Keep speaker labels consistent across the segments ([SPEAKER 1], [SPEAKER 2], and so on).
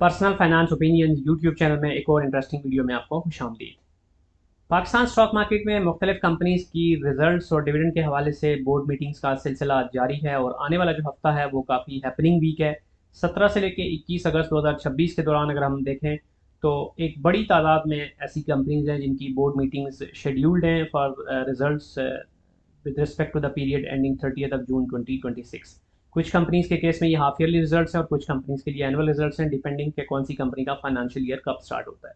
[SPEAKER 1] Personal finance opinion YouTube channel में एक और इंटरेस्टिंग वीडियो में आपको खुशामदीद। पाकिस्तान स्टॉक मार्केट में मुख्तलिफ कंपनीज की रिजल्ट्स और डिविडेंड के हवाले से बोर्ड मीटिंग्स का सिलसिला जारी है और आने वाला जो हफ्ता है वो काफ़ी हैपनिंग वीक है। 17 से लेकर 21 अगस्त 2026 के दौरान अगर हम देखें तो एक बड़ी तादाद में ऐसी कंपनीज हैं जिनकी बोर्ड मीटिंग्स शेड्यूल्ड हैं for results with respect to the period ending 30 June 2026। कुछ कंपनीज के केस में ये हाफ ईयरली रिजल्ट्स हैं और कुछ कंपनीज के लिए एनुअल रिजल्ट्स हैं, डिपेंडिंग के कौन सी कंपनी का फाइनेंशियल ईयर कब स्टार्ट होता है।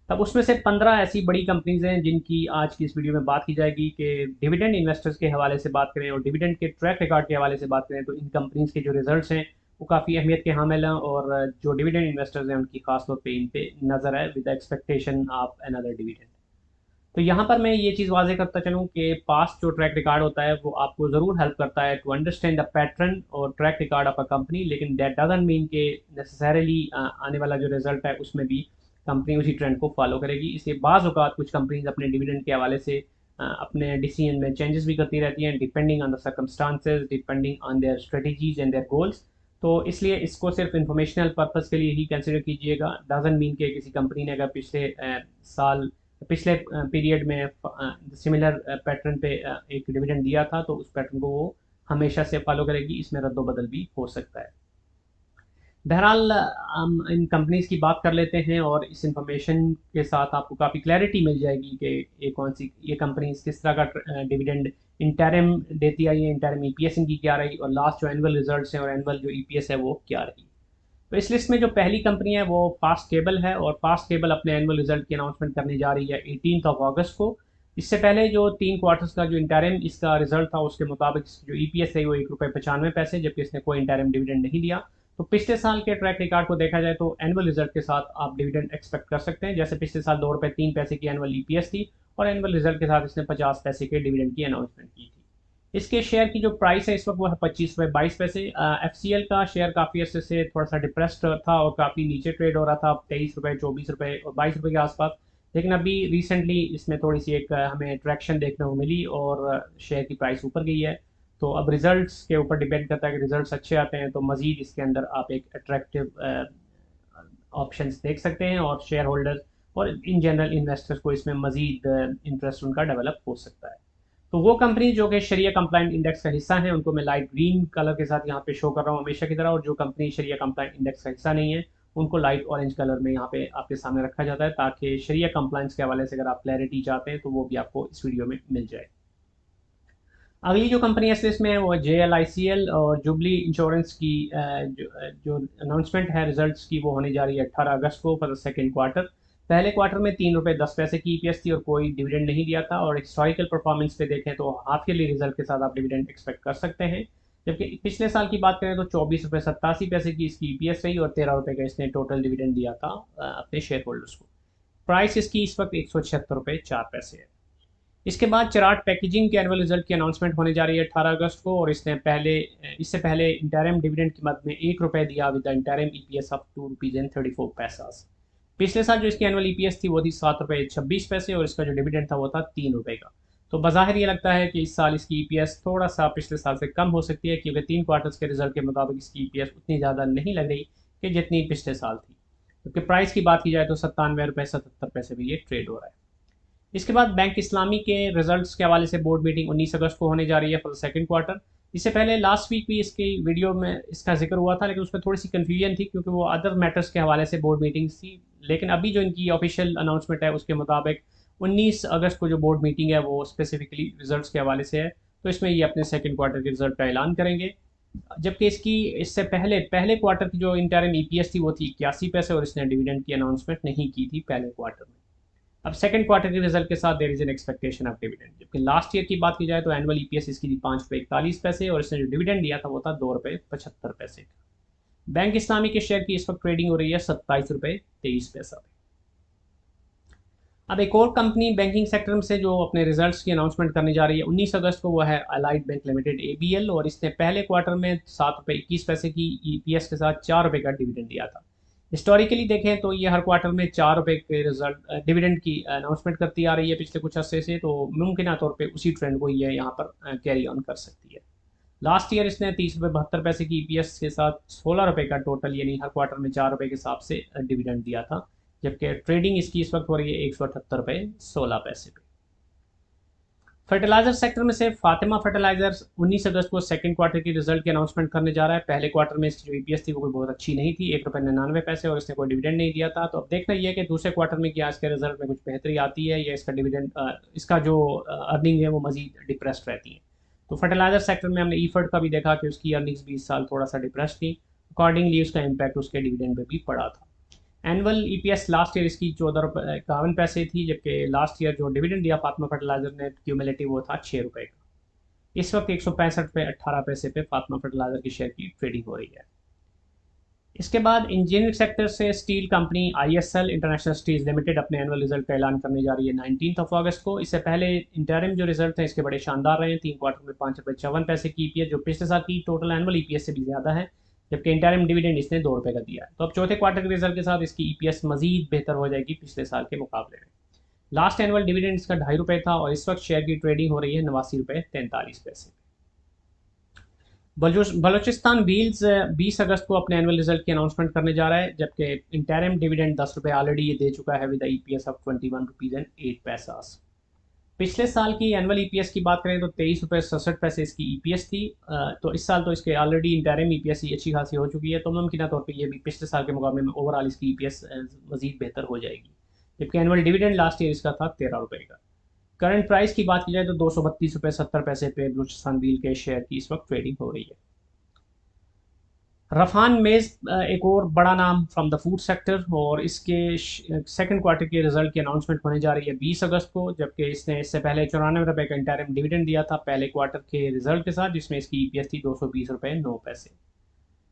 [SPEAKER 1] तब उसमें से 15 ऐसी बड़ी कंपनीज हैं जिनकी आज की इस वीडियो में बात की जाएगी कि डिविडेंड इन्वेस्टर्स के हवाले से बात करें और डिविडेंड के ट्रैक रिकॉर्ड के हवाले से बात करें तो इन कंपनीज के जो रिजल्ट्स हैं वो काफ़ी अहमियत के हामिल हैं और जो डिविडेंड इन्वेस्टर्स हैं उनकी खासतौर पे इन पे नज़र है with expectation of another dividend. तो यहाँ पर मैं ये चीज़ वाज़ेह करता चलूँ कि पास्ट जो ट्रैक रिकॉर्ड होता है वो आपको ज़रूर हेल्प करता है टू अंडरस्टैंड द पैटर्न और track record of a company, लेकिन दैट डजंट मीन कि नेसेसरीली आने वाला जो रिजल्ट है उसमें भी कंपनी उसी ट्रेंड को फॉलो करेगी। इसलिए बाज़ औक़ात कुछ कंपनीज अपने डिविडेंड के हवाले से अपने डिसीजन में चेंजेस भी करती रहती हैं depending on the circumstances, depending on their strategies and their goals. तो इसलिए इसको सिर्फ इंफॉर्मेशनल पर्पज़ के लिए ही कंसिडर कीजिएगा। डजंट मीन कि किसी कंपनी ने अगर पिछले पीरियड में सिमिलर पैटर्न पे एक डिविडेंड दिया था तो उस पैटर्न को वो हमेशा से फॉलो करेगी, इसमें रद्द-बदल भी हो सकता है। बहरहाल हम इन कंपनीज की बात कर लेते हैं और इस इंफॉर्मेशन के साथ आपको काफ़ी क्लैरिटी मिल जाएगी कि ये कौन सी ये कंपनीज किस तरह का डिविडेंड इंटरिम देती आई है, इंटरिम ईपीएस इनकी क्या रही और लास्ट जो एनुअल रिजल्ट्स हैं और एनुअल जो ईपीएस है वो क्या रही। तो इस लिस्ट में जो पहली कंपनी है वो फास्ट केबल है और फास्ट केबल अपने एनुअल रिजल्ट की अनाउंसमेंट करने जा रही है 18 अगस्त को। इससे पहले जो 3 क्वार्टर्स का जो इंटरिम इसका रिजल्ट था उसके मुताबिक जो ईपीएस है वो ₹1.95, जबकि इसने कोई इंटरिम डिविडेंड नहीं दिया। तो पिछले साल के ट्रैक रिकॉर्ड को देखा जाए तो एनुअल रिजल्ट के साथ आप डिविडेंड एक्सपेक्ट कर सकते हैं। जैसे पिछले साल ₹2.03 की एनुअल ईपीएस थी और एनुअल रिजल्ट के साथ इसने 50 पैसे के डिविडेंड की अनाउंसमेंट की थी। इसके शेयर की जो प्राइस है इस वक्त वो है ₹25.22। एफसीएल का शेयर काफ़ी अर्से से थोड़ा सा डिप्रेस्ड था और काफ़ी नीचे ट्रेड हो रहा था, ₹23, ₹24 और ₹22 के आसपास। लेकिन अभी रिसेंटली इसमें थोड़ी सी एक हमें ट्रैक्शन देखने को मिली और शेयर की प्राइस ऊपर गई है। तो अब रिजल्ट्स के ऊपर डिपेंड करता है कि रिजल्ट्स अच्छे आते हैं तो मज़ीद इसके अंदर आप एक अट्रैक्टिव ऑप्शंस देख सकते हैं और शेयर होल्डर्स और इन जनरल इन्वेस्टर्स को इसमें मज़ीद इंटरेस्ट उनका डेवलप हो सकता है। तो वो कंपनी जो कि शरिया कंप्लाइंट इंडेक्स का हिस्सा है उनको मैं लाइट ग्रीन कलर के साथ यहाँ पे शो कर रहा हूँ हमेशा की तरह, और जो कंपनी शरिया कंप्लाइंट इंडेक्स का हिस्सा नहीं है उनको लाइट ऑरेंज कलर में यहाँ पे आपके सामने रखा जाता है ताकि शरिया कंप्लाइंस के हवाले से अगर आप क्लैरिटी चाहते हैं तो वो भी आपको इस वीडियो में मिल जाए। अगली जो कंपनी इस लिस्ट में है वो JLICL और जुबली इंश्योरेंस की जो अनाउंसमेंट है रिजल्ट्स की वो होने जा रही है 18 अगस्त को फॉर द सेकेंड क्वार्टर। पहले क्वार्टर में ₹3.10 की ईपीएस थी और कोई डिविडेंड नहीं दिया था, और हिस्टोरिकल परफॉर्मेंस पे देखें तो हाफ ईयरली रिजल्ट के साथ आप डिविडेंड एक्सपेक्ट कर सकते हैं। जबकि पिछले साल की बात करें तो ₹24.87 की इसकी ईपीएस रही और ₹13 का इसने टोटल डिविडेंड दिया था अपने शेयर होल्डर्स को। प्राइस इसकी इस वक्त ₹176.04 है। इसके बाद चराट पैकेजिंग के एनुअल रिजल्ट की अनाउंसमेंट होने जा रही है 18 अगस्त को, और इससे पहले इंटरिम डिविडेंड की मद में ₹1 दिया with the interim EPS of ₹2.34। पिछले साल जो इसकी एनुअल ईपीएस थी वो थी ₹7.26 और इसका जो डिविडेंड था वो था ₹3 का। तो बज़ाहिर ये लगता है कि इस साल इसकी ईपीएस थोड़ा सा पिछले साल से कम हो सकती है क्योंकि 3 क्वार्टर्स के रिजल्ट के मुताबिक इसकी ईपीएस उतनी ज़्यादा नहीं लग रही कि जितनी पिछले साल थी। क्योंकि प्राइस की बात की जाए तो ₹97.77 में ये ट्रेड हो रहा है। इसके बाद बैंक इस्लामी के रिजल्ट्स के हवाले से बोर्ड मीटिंग 19 अगस्त को होने जा रही है फॉर द सेकंड क्वार्टर। इससे पहले लास्ट वीक भी इसकी वीडियो में इसका जिक्र हुआ था, लेकिन उसमें थोड़ी सी कन्फ्यूजन थी क्योंकि वो अदर मैटर्स के हवाले से बोर्ड मीटिंग्स थी। लेकिन अभी जो इनकी ऑफिशियल अनाउंसमेंट है उसके मुताबिक 19 अगस्त को जो बोर्ड मीटिंग है वो स्पेसिफिकली रिजल्ट्स के हवाले से है, तो इसमें ये अपने सेकेंड क्वार्टर के रिजल्ट का ऐलान करेंगे। जबकि इसकी इससे पहले पहले क्वार्टर की जो इंटरिम ईपीएस थी वो थी ₹81 और इसने डिविडेंड की अनाउंसमेंट नहीं की थी पहले क्वार्टर में। अब सेकंड क्वार्टर के रिजल्ट के साथ there is an expectation of dividend. जबकि लास्ट ईयर की बात की जाए तो एनुअल ईपीएस इसकी थी ₹5.41 और इसने जो डिविडेंड दिया था वो था ₹2.75 का। बैंक इस्लामी के शेयर की इस वक्त ट्रेडिंग हो रही है ₹27.23 पे। अब एक और कंपनी बैंकिंग सेक्टर से जो अपने रिजल्ट्स की अनाउंसमेंट करने जा रही है 19 अगस्त को, वो है अलाइड बैंक लिमिटेड ABL, और इसने पहले क्वार्टर में ₹7.21 की ईपीएस के साथ ₹4 का डिविडेंड दिया था। हिस्टोरिकली देखें तो ये हर क्वार्टर में ₹4 के रिजल्ट डिविडेंड की अनाउंसमेंट करती आ रही है पिछले कुछ अर्से से, तो मुमकिन तौर पे उसी ट्रेंड को ये यहाँ पर कैरी ऑन कर सकती है। लास्ट ईयर इसने 30 रुपये 72 पैसे की ईपीएस के साथ 16 रुपये का टोटल यानी हर क्वार्टर में 4 रुपये के हिसाब से डिविडेंड दिया था, जबकि ट्रेडिंग इसकी इस वक्त हो रही है 178 रुपये 16 पैसे पे। फर्टिलाइजर सेक्टर में से फातिमा फर्टिलाइजर्स 19 अगस्त को सेकंड क्वार्टर की रिजल्ट की अनाउंसमेंट करने जा रहा है। पहले क्वार्टर में इसकी जो ईपीएस थी वो कोई बहुत अच्छी नहीं थी, 1 रुपये 99 पैसे, और इसने कोई डिविडेंड नहीं दिया था। तो अब देखना यह है कि दूसरे क्वार्टर में क्या इसके रिजल्ट में कुछ बेहतरी आती है या इसका डिविडेंड इसका जो अर्निंग है वो मजीद डिप्रेस्ड रहती है। तो फर्टिलाइजर सेक्टर में हमने ईफर्ट का भी देखा कि उसकी अर्निंग्स भी इस साल थोड़ा सा डिप्रेस थी, अकॉर्डिंगली उसका इम्पैक्ट उसके डिविडेंड पे भी पड़ा था। एनुअल ईपीएस लास्ट ईयर इसकी 14 रुपये 51 पैसे थी, जबकि लास्ट ईयर जो डिविडेंड दिया फातिमा फर्टिलाइजर ने क्यूमुलेटिव वो था 6 रुपये का। इस वक्त 165 रुपये 18 पैसे पे फातिमा फर्टिलाइजर की शेयर की ट्रेडिंग हो रही है। इसके बाद इंजीनियरिंग सेक्टर से steel company ISL international steel limited अपने एनुअल रिजल्ट का ऐलान करने जा रही है 19 अगस्त को। इससे पहले इंटरिम जो रिजल्ट है इसके बड़े शानदार रहे हैं, 3 क्वार्टर में 5 रुपये 54 पैसे की ईपीएस जो पिछले साल की टोटल एनुअल ईपीएस से भी ज़्यादा है, जबकि इंटरिम डिविडेंड इसने 2 रुपये का दिया है। तो अब चौथे क्वार्टर के रिजल्ट के साथ इसकी ईपीएस मजीद बेहतर हो जाएगी पिछले साल के मुकाबले में। लास्ट एनुअल डिविडेंड इसका 2.5 रुपये था और इस वक्त शेयर की ट्रेडिंग हो रही है 89 रुपये 43 पैसे। बलूचिस्तान व्हील्स 20 अगस्त को अपने एनुअल रिजल्ट की अनाउंसमेंट करने जा रहा है, जबकि इंटरिम डिविडेंड 10 रुपये ऑलरेडी ये दे चुका है विद ईपीएस ऑफ 21 रुपीज़ 8 पैसा। पिछले साल की एनुअल ईपीएस की बात करें तो 23 रुपये 67 पैसे इसकी ईपीएस थी। तो इस साल तो इसके ऑलरेडी इंटरिम ईपीएस अच्छी खासी हो चुकी है, तो मुमकिन तौर पर ये भी पिछले साल के मुकाबले में ओवरऑल इसकी ईपीएस मजीद बेहतर हो जाएगी, जबकि एनुअल डिविडेंड लास्ट ईयर इसका था 13 रुपये का। करंट प्राइस की बात की जाए तो 232 रुपये 70 पैसे पे बलूचिस्तान व्हील के शेयर की इस वक्त ट्रेडिंग हो रही है। रफान मेज़ एक और बड़ा नाम फ्रॉम द फूड सेक्टर, और इसके सेकंड क्वार्टर के रिजल्ट की अनाउंसमेंट होने जा रही है 20 अगस्त को, जबकि इसने इससे पहले 94 रुपये का इंटरिम डिविडेंड दिया था पहले क्वार्टर के रिजल्ट के साथ, जिसमें इसकी ईपीएस थी 220 रुपये 9 पैसे।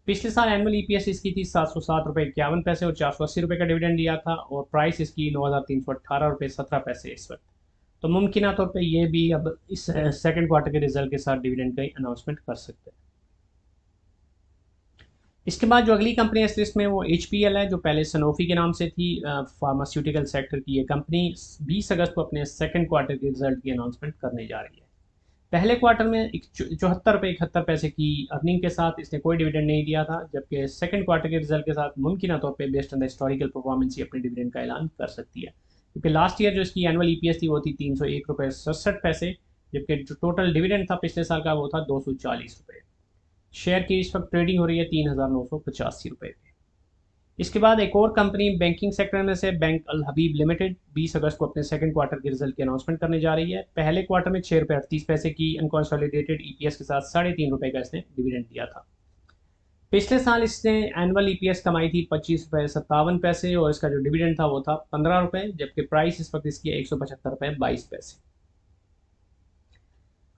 [SPEAKER 1] पिछले साल एनुअल ईपीएस इसकी थी 707 रुपये 51 पैसे और 480 रुपये का डिविडेंड दिया था, और प्राइस इसकी 9318 रुपये 17 पैसे इस वक्त। तो मुमकिन तौर पर यह भी अब इस सेकंड क्वार्टर के रिजल्ट के साथ डिविडेंड का अनाउंसमेंट कर सकते हैं। इसके बाद जो अगली कंपनी है इस लिस्ट में वो HPL है, जो पहले सनोफी के नाम से थी, फार्मास्यूटिकल सेक्टर की ये कंपनी 20 अगस्त को अपने सेकंड क्वार्टर के रिजल्ट की अनाउंसमेंट करने जा रही है। पहले क्वार्टर में 74 रुपये 71 पैसे की अर्निंग के साथ इसने कोई डिविडेंड नहीं दिया था, जबकि सेकंड क्वार्टर के रिजल्ट के साथ मुमकिन तौर पे based on the historical performance ही अपने डिविडेंड का ऐलान कर सकती है, क्योंकि लास्ट ईयर जो इसकी एनुअल ईपीएस थी वो थी 301 रुपये 67 पैसे, जबकि जो टोटल डिविडेंड था पिछले साल का वो था 240 रुपये। शेयर की इस वक्त ट्रेडिंग हो रही है 3985 रुपये पे। इसके बाद एक और कंपनी बैंकिंग सेक्टर में से बैंक अल हबीब लिमिटेड 20 अगस्त को अपने सेकंड क्वार्टर के रिजल्ट की अनाउंसमेंट करने जा रही है। पहले क्वार्टर में 6 रुपये 38 पैसे की अनकॉन्सोलिडेटेड ईपीएस के साथ 3.5 रुपये का इसने डिविडेंड दिया था। पिछले साल इसने एनुअल ईपीएस कमाई थी 25 रुपये 57 पैसे और इसका जो डिविडेंड था वो था 15 रुपये, जबकि प्राइस इस वक्त इसकी 175 रुपये 22 पैसे।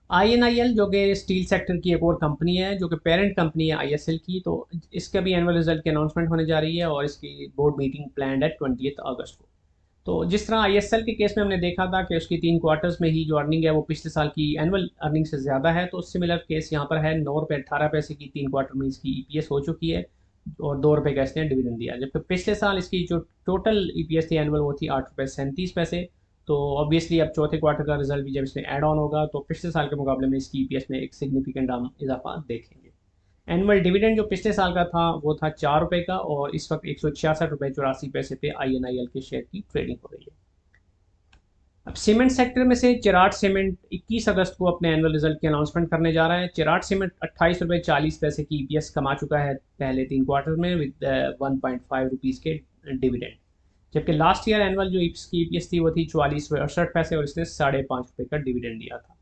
[SPEAKER 1] INIL जो कि स्टील सेक्टर की एक और कंपनी है, जो कि पेरेंट कंपनी है ISL की, तो इसका भी एनुअल रिजल्ट की अनाउंसमेंट होने जा रही है और इसकी बोर्ड मीटिंग प्लान्ड है 20 अगस्त को। तो जिस तरह ISL के केस में हमने देखा था कि उसकी 3 क्वार्टर्स में ही जो अर्निंग है वो पिछले साल की एनुअल अर्निंग से ज़्यादा है, तो सिमिलर केस यहाँ पर है। 9 रुपये 18 पैसे की 3 क्वार्टर में इसकी ईपीएस हो चुकी है और 2 रुपये का इसने डिविडेंड दिया, जबकि पिछले साल इसकी जो टोटल ईपीएस थी एनुअल वो थी 8 रुपये 37 पैसे। तो ऑब्वियसली अब चौथे क्वार्टर का रिजल्ट भी जब इसमें ऐड ऑन होगा तो पिछले साल के मुकाबले में इसकी ईपीएस में एक सिग्निफिकेंट हम इजाफा देखेंगे। एनुअल डिविडेंड जो पिछले साल का था वो था 4 रुपये का और इस वक्त 166 रुपये 84 पैसे पे INIL के शेयर की ट्रेडिंग हो रही है। अब सीमेंट सेक्टर में से चिराट सीमेंट 21 अगस्त को अपने एनुअल रिजल्ट की अनाउंसमेंट करने जा रहा है। चिराट सीमेंट 28 रुपये 40 पैसे की ईपीएस कमा चुका है पहले 3 क्वार्टर में विद 1.5 रुपीज़ के डिविडेंड, जबकि लास्ट ईयर एनुअल जो इसकी ईपीएस थी वो थी 44 रुपये 68 पैसे और इसने 5.5 रुपये का डिविडेंड दिया था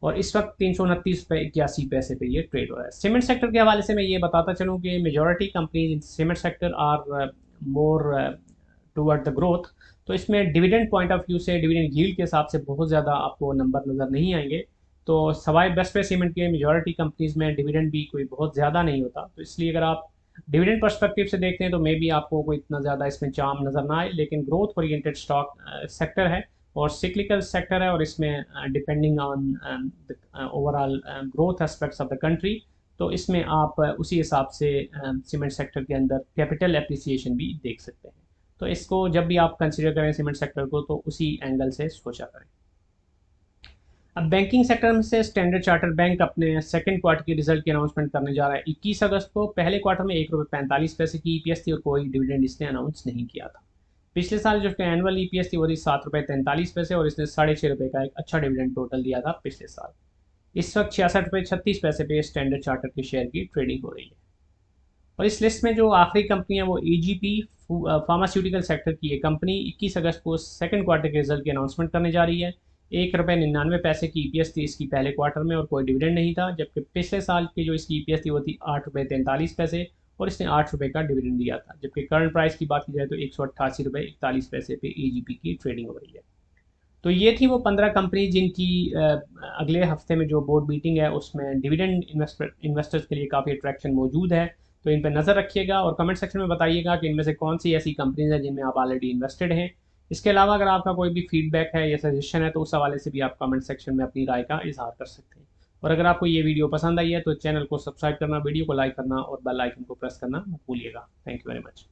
[SPEAKER 1] और इस वक्त 329 रुपये 81 पैसे पे ये ट्रेड हो रहा है। सीमेंट सेक्टर के हवाले से मैं ये बताता चलूँ कि majority companies in cement sector are more toward the growth, तो इसमें डिविडेंड पॉइंट ऑफ व्यू से डिविडेंड यील्ड के हिसाब से बहुत ज़्यादा आपको नंबर नज़र नहीं आएंगे। तो सवाए बेस्ट पे सीमेंट के मेजॉरिटी कंपनीज़ में डिविडेंड भी कोई बहुत ज़्यादा नहीं होता, तो इसलिए अगर आप डिविडेंड पर्सपेक्टिव से देखते हैं तो मे बी आपको कोई इतना ज़्यादा इसमें चार्म नज़र ना आए, लेकिन ग्रोथ ओरिएंटेड स्टॉक सेक्टर है और सिक्लिकल सेक्टर है और इसमें depending on overall growth aspects of the country, तो इसमें आप उसी हिसाब से सीमेंट सेक्टर के अंदर कैपिटल एप्रिसिएशन भी देख सकते हैं। तो इसको जब भी आप कंसिडर करें सीमेंट सेक्टर को तो उसी एंगल से सोचा करें। अब बैंकिंग सेक्टर में से स्टैंडर्ड चार्टर्ड बैंक अपने सेकंड क्वार्टर की रिजल्ट की अनाउंसमेंट करने जा रहा है 21 अगस्त को। पहले क्वार्टर में ₹1.45 की ईपीएस थी और कोई डिविडेंड इसने अनाउंस नहीं किया था। पिछले साल जो एनुअल ईपीएस थी वो थी ₹7.43 और इसने ₹6.5 का एक अच्छा डिविडेंड टोटल दिया था पिछले साल। इस वक्त ₹66.36 पे स्टैंडर्ड चार्टर के शेयर की ट्रेडिंग हो रही है। और इस लिस्ट में जो आखिरी कंपनी है वो एजीपी फार्मास्यूटिकल सेक्टर की है कंपनी 21 अगस्त को सेकंड क्वार्टर के रिजल्ट की अनाउंसमेंट करने जा रही है। ₹1.99 की ईपीएस थी इसकी पहले क्वार्टर में और कोई डिविडेंड नहीं था, जबकि पिछले साल की जो इसकी ईपीएस थी वो थी ₹8.43 और इसने ₹8 का डिविडेंड दिया था। जबकि करंट प्राइस की बात की जाए तो ₹188.41 पे एजीपी की ट्रेडिंग हो रही है। तो ये थी वो 15 कंपनी जिनकी अगले हफ्ते में जो बोर्ड मीटिंग है उसमें डिविडेंड इन्वेस्टर्स के लिए काफ़ी अट्रैक्शन मौजूद है। तो इन पर नज़र रखिएगा और कमेंट सेक्शन में बताइएगा कि इनमें से कौन सी ऐसी कंपनीज हैं जिनमें आप ऑलरेडी इन्वेस्टेड हैं। इसके अलावा अगर आपका कोई भी फीडबैक है या सजेशन है तो उस हवाले से भी आप कमेंट सेक्शन में अपनी राय का इजहार कर सकते हैं। और अगर आपको ये वीडियो पसंद आई है तो चैनल को सब्सक्राइब करना, वीडियो को लाइक करना और बेल आइकन को प्रेस करना मत भूलिएगा। Thank you very much.